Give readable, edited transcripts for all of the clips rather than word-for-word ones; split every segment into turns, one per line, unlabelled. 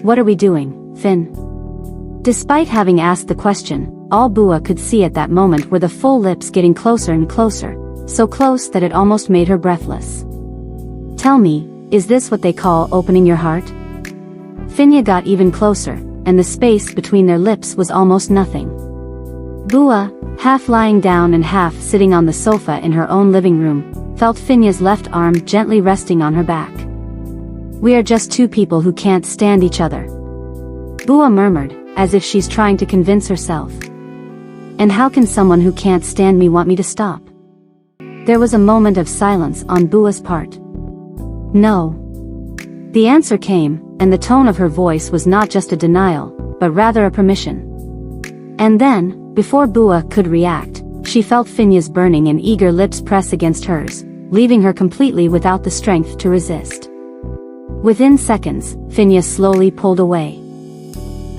What are we doing, Finn? Despite having asked the question, all Bua could see at that moment were the full lips getting closer and closer, so close that it almost made her breathless. Tell me, is this what they call opening your heart? Finja got even closer, and the space between their lips was almost nothing. Bua, half lying down and half sitting on the sofa in her own living room, felt Finja's left arm gently resting on her back. We are just two people who can't stand each other. Bua murmured, as if she's trying to convince herself. And how can someone who can't stand me want me to stop? There was a moment of silence on Bua's part. No. The answer came, and the tone of her voice was not just a denial, but rather a permission. And then, before Bua could react, she felt Finja's burning and eager lips press against hers, leaving her completely without the strength to resist. Within seconds, Finja slowly pulled away.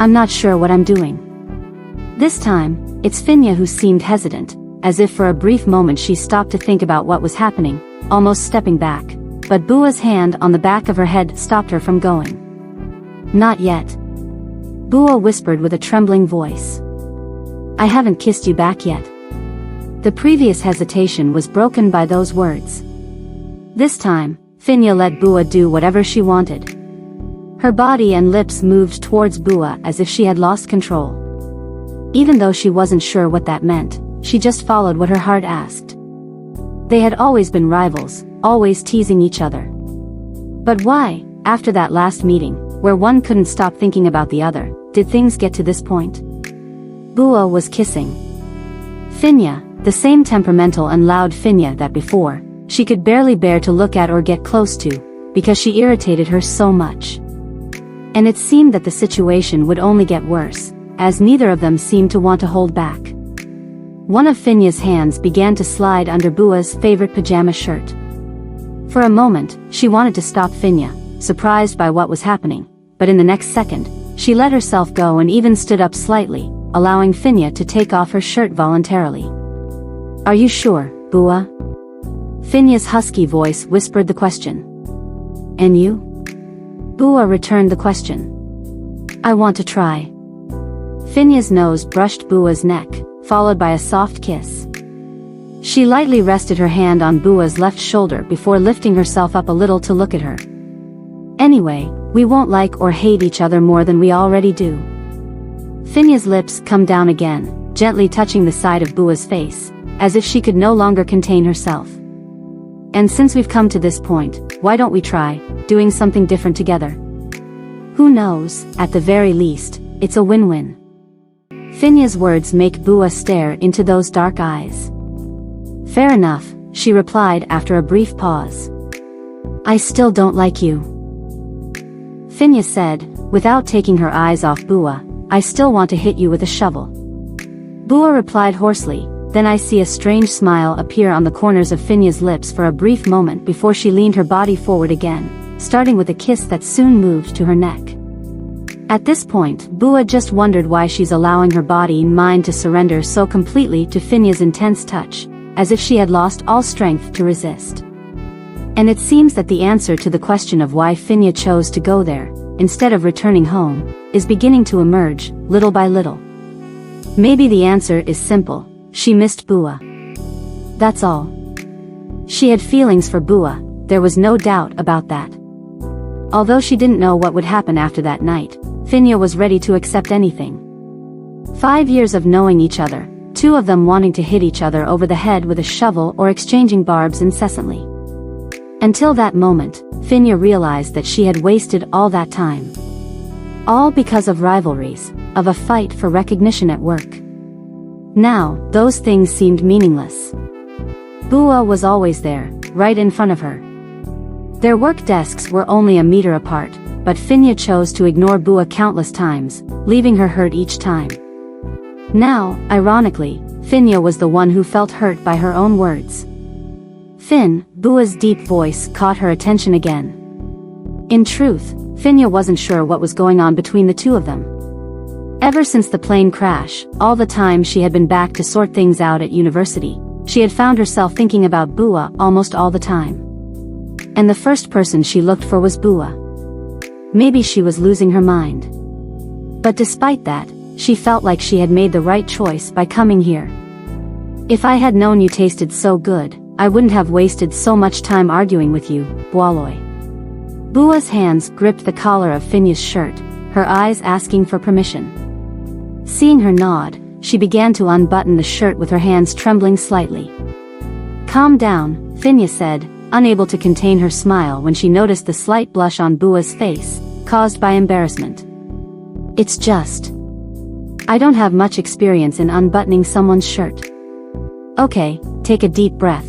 I'm not sure what I'm doing. This time, it's Finja who seemed hesitant, as if for a brief moment she stopped to think about what was happening, almost stepping back, but Bua's hand on the back of her head stopped her from going. Not yet. Bua whispered with a trembling voice. I haven't kissed you back yet. The previous hesitation was broken by those words. This time, Finja let Bua do whatever she wanted. Her body and lips moved towards Bua as if she had lost control. Even though she wasn't sure what that meant, she just followed what her heart asked. They had always been rivals, always teasing each other. But why, after that last meeting, where one couldn't stop thinking about the other, did things get to this point? Bua was kissing Finja, the same temperamental and loud Finja that before, she could barely bear to look at or get close to, because she irritated her so much. And it seemed that the situation would only get worse, as neither of them seemed to want to hold back. One of Finja's hands began to slide under Bua's favorite pajama shirt. For a moment, she wanted to stop Finja, surprised by what was happening, but in the next second, she let herself go and even stood up slightly, allowing Finja to take off her shirt voluntarily. Are you sure, Bua? Finja's husky voice whispered the question. And you? Bua returned the question. I want to try. Finja's nose brushed Bua's neck, followed by a soft kiss. She lightly rested her hand on Bua's left shoulder before lifting herself up a little to look at her. Anyway, we won't like or hate each other more than we already do. Finja's lips come down again, gently touching the side of Bua's face, as if she could no longer contain herself. And since we've come to this point, why don't we try doing something different together? Who knows, at the very least, it's a win-win. Finja's words make Bua stare into those dark eyes. Fair enough, she replied after a brief pause. I still don't like you. Finja said, without taking her eyes off Bua, I still want to hit you with a shovel. Bua replied hoarsely, then I see a strange smile appear on the corners of Finja's lips for a brief moment before she leaned her body forward again, starting with a kiss that soon moved to her neck. At this point, Bua just wondered why she's allowing her body and mind to surrender so completely to Finja's intense touch, as if she had lost all strength to resist. And it seems that the answer to the question of why Finja chose to go there, instead of returning home, is beginning to emerge, little by little. Maybe the answer is simple, she missed Bua. That's all. She had feelings for Bua, there was no doubt about that. Although she didn't know what would happen after that night, Finja was ready to accept anything. 5 years of knowing each other, two of them wanting to hit each other over the head with a shovel or exchanging barbs incessantly. Until that moment, Finja realized that she had wasted all that time. All because of rivalries, of a fight for recognition at work. Now, those things seemed meaningless. Bua was always there, right in front of her. Their work desks were only a meter apart, but Finja chose to ignore Bua countless times, leaving her hurt each time. Now, ironically, Finja was the one who felt hurt by her own words. Finn, Bua's deep voice caught her attention again. In truth, Finja wasn't sure what was going on between the two of them. Ever since the plane crash, all the time she had been back to sort things out at university, she had found herself thinking about Bua almost all the time. And the first person she looked for was Bua. Maybe she was losing her mind. But despite that, she felt like she had made the right choice by coming here. If I had known you tasted so good, I wouldn't have wasted so much time arguing with you, Boaloy. Bua's hands gripped the collar of Finya's shirt, her eyes asking for permission. Seeing her nod, she began to unbutton the shirt with her hands trembling slightly. Calm down, Finya said, unable to contain her smile when she noticed the slight blush on Bua's face, caused by embarrassment. It's just... I don't have much experience in unbuttoning someone's shirt. Okay, take a deep breath.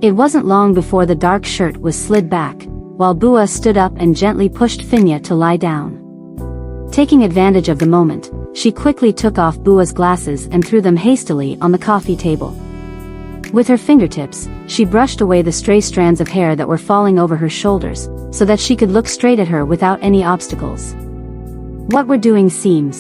It wasn't long before the dark shirt was slid back, while Bua stood up and gently pushed Finya to lie down. Taking advantage of the moment, she quickly took off Bua's glasses and threw them hastily on the coffee table. With her fingertips, she brushed away the stray strands of hair that were falling over her shoulders, so that she could look straight at her without any obstacles. What we're doing seems